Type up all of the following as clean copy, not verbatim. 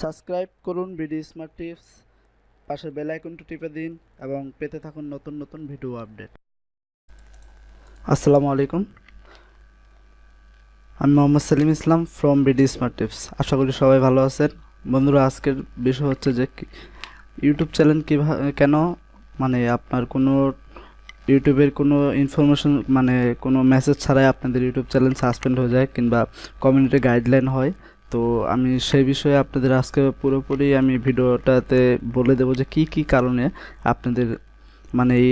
Subscribe করুন BD smart tips, পাশের bell আইকনটি টিপে দিন এবং পেতে থাকুন নতুন নতুন ভিডিও আপডেট। আসসালামু আলাইকুম, আমি মোহাম্মদ সেলিম ইসলাম ফ্রম বিডি স্মার্ট টিপস। আশা করি সবাই ভালো আছেন। বন্ধুরা, আজকের বিষয় হচ্ছে যে ইউটিউব চ্যানেল কীভাবে কেন আপনার কোনো ইউটিউবের কোনো ইনফরমেশন কোনো মেসেজ ছাড়াই আপনাদের ইউটিউব চ্যানেল সাসপেন্ড হয়ে যায় কিংবা কমিউনিটি গাইডলাইন হয়। তো আমি সেই বিষয়ে আপনাদের আজকে পুরোপুরি আমি ভিডিওটাতে বলে দেবো যে কি কারণে আপনাদের এই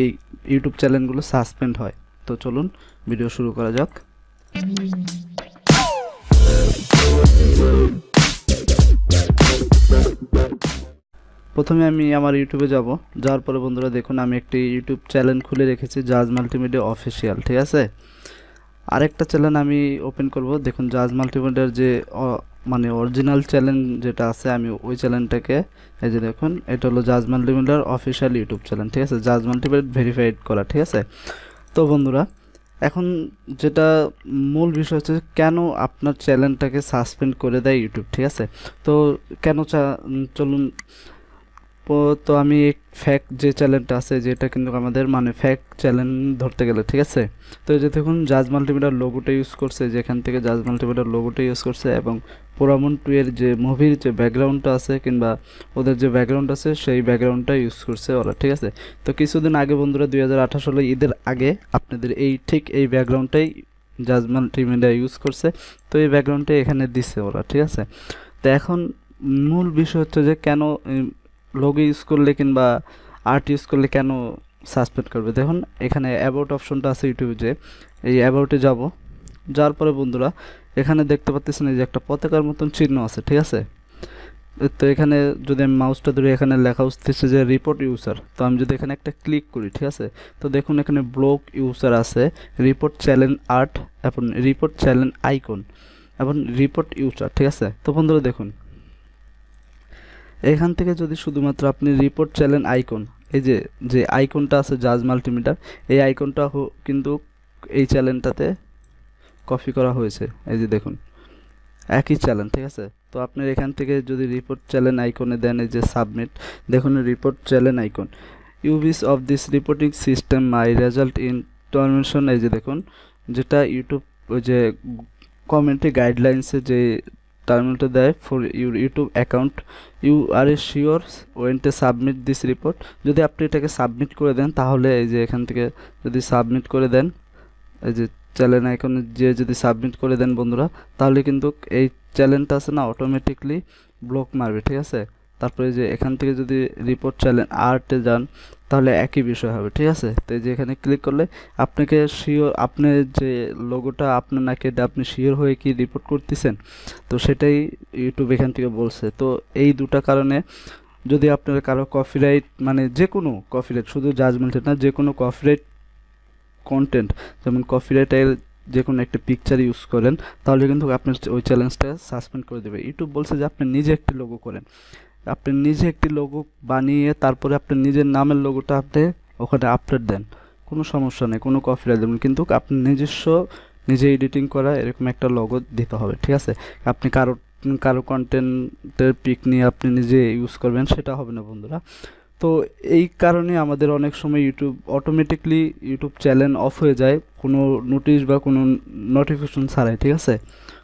ইউটিউব চ্যানেলগুলো সাসপেন্ড হয়। তো চলুন ভিডিও শুরু করা যাক। প্রথমে আমি আমার ইউটিউবে যাওয়ার পরে বন্ধুরা দেখুন, আমি একটি ইউটিউব চ্যানেল খুলে রেখেছি, জাজ মাল্টিমিডিয়া অফিসিয়াল। ঠিক আছে, আরেকটা চ্যানেল আমি ওপেন করব। দেখুন, জাজ মাল্টিমিডিয়ার যে অরিজিনাল চ্যানেল যেটা আছে, আমি ওই চ্যানেলটাকে এই যে দেখুন, এটা হলো জাজ মাল্টিমিডিয়ার অফিসিয়াল ইউটিউব চ্যানেল। ঠিক আছে, জাজ মাল্টিমিডিয়া ভেরিফাইড করা। ঠিক আছে, তো বন্ধুরা এখন যেটা মূল বিষয় হচ্ছে কেন আপনার চ্যানেলটাকে সাসপেন্ড করে দেয় ইউটিউব। ঠিক আছে, তো কেন চলুন। তো আমি ফ্যাক যে চ্যানেলটা আছে, যেটা কিন্তু আমাদের ফ্যাক চ্যানেল ধরতে গেলে। ঠিক আছে, তো এই যে দেখুন, জাজ মাল্টিমিডিয়ার লোগোটা ইউজ করছে, যেখান থেকে জাজ মাল্টিমিডিয়ার লোগোটা ইউজ করছে এবং পোরামন 2 এর যে মুভির যে ব্যাকগ্রাউন্ডটা আছে কিংবা ওদের যে ব্যাকগ্রাউন্ড আছে সেই ব্যাকগ্রাউন্ডটা ইউজ করছে ওরা। ঠিক আছে, তো কিছুদিন আগে বন্ধুরা 2028 সালে ঈদের আগে আপনাদের ঠিক এই ব্যাকগ্রাউন্ডটাই জাজ মাল্টিমিডিয়া ইউজ করছে। তো এই ব্যাকগ্রাউন্ডটা এখানে দিছে ওরা। ঠিক আছে, তো এখন মূল বিষয় হচ্ছে যে কেন লোগো ইউজ করলে কিংবা আর্ট ইউজ করলে কেন সাসপেন্ড করবে। দেখুন, এখানে অ্যাবাউট অপশনটা আছে ইউটিউবে, যে এই অ্যাবাউটে যাওয়ার পরে বন্ধুরা এখানে দেখতে পাচ্ছেন এই যে একটা পতাকার মতন চিহ্ন আছে। ঠিক আছে, তো এখানে যদি আমি মাউসটা ধরে এখানে লেখা উঠতেছে যে রিপোর্ট ইউজার। তো আমি যদি এখানে একটা ক্লিক করি, ঠিক আছে, তো দেখুন এখানে ব্লক ইউজার আছে, রিপোর্ট চ্যানেল আর্ট এবং রিপোর্ট চ্যানেল আইকন এবং রিপোর্ট ইউজার। ঠিক আছে, তো বন্ধুরা দেখুন, এখান থেকে যদি শুধুমাত্র আপনি রিপোর্ট চ্যানেল আইকন, এই যে আইকনটা আছে জাজ মাল্টিমিডিয়ার, এই আইকনটা কিন্তু এই চ্যানেলটাতে কপি করা হয়েছে। এই যে দেখুন, একই চ্যানেল। ঠিক আছে, তো আপনার এখান থেকে যদি রিপোর্ট চ্যানেল আইকনে দেন, এই যে সাবমিট, দেখুন report channel icon, use of this reporting system my result in termination. এই যে দেখুন, যেটা ইউটিউব ওই যে কমিউনিটি গাইডলাইন্সে যে টার্মিনেটর দেয় for your YouTube account, you are a sure want to submit this report. যদি আপনি এটাকে সাবমিট করে দেন, তাহলে এই যে এখান থেকে যদি সাবমিট করে দেন, এই যে চ্যানেল আইকনে যদি সাবমিট করে দেন বন্ধুরা, তাহলে কিন্তু এই চ্যানেলটা আছে না অটোমেটিকলি ব্লক মারবে। ঠিক আছে, তারপরে যে এখান থেকে যদি রিপোর্ট চ্যানেল আর্টে যান, তাহলে একই বিষয় হবে। ঠিক আছে, তো এই যে এখানে ক্লিক করলে আপনাকে শিওর, আপনি যে লোগোটা আপনার নাকি আপনি শিওর হয়ে কি রিপোর্ট করতেছেন, তো সেটাই ইউটিউব এখান থেকে বলছে। তো এই দুটা কারণে যদি আপনার কারো কপিরাইট যে কোনো কপিরাইট, শুধু জাজমেন্ট না, যে কোনো কপিরাইট কন্টেন্ট, যেমন কপিরাইটের যে কোনো একটা পিকচার ইউজ করেন, তাহলে কিন্তু আপনার ওই চ্যালেঞ্জটা সাসপেন্ড করে দেবে। ইউটিউব বলছে যে আপনি নিজে একটি লোগো করেন, আপনি নিজে একটি লোগো বানিয়ে তারপরে আপনি নিজের নামের লোগোটা আপনি ওখানে আপলোড দেন, কোনো সমস্যা নেই, কোনো কপিরাইট দেবেন, কিন্তু আপনি নিজে এডিটিং করা এরকম একটা লোগো দিতে হবে। ঠিক আছে, আপনি কারো কন্টেন্টের পিক নিয়ে আপনি নিজে ইউজ করবেন, সেটা হবে না বন্ধুরা। তো এই কারণে আমাদের অনেক সময় অটোমেটিকলি ইউটিউব চ্যানেল অফ হয়ে যায়, কোনো নোটিশ বা কোনো নোটিফিকেশন ছাড়াই। ঠিক আছে,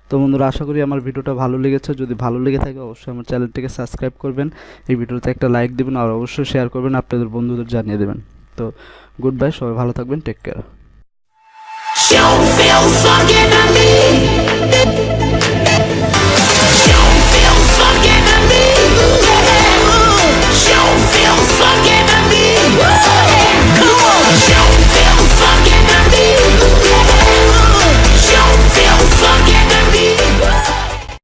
তো বন্ধুরা, আশা করি আমার ভিডিওটা ভালো লেগেছে। যদি ভালো লেগে থাকে অবশ্যই আমার চ্যানেলটিকে সাবস্ক্রাইব করবেন, এই ভিডিওতে একটা লাইক দেবেন আর অবশ্যই শেয়ার করবেন, আপনাদের বন্ধুদের জানিয়ে দেবেন। তো গুড বাই, সবাই ভালো থাকবেন, টেক কেয়ার।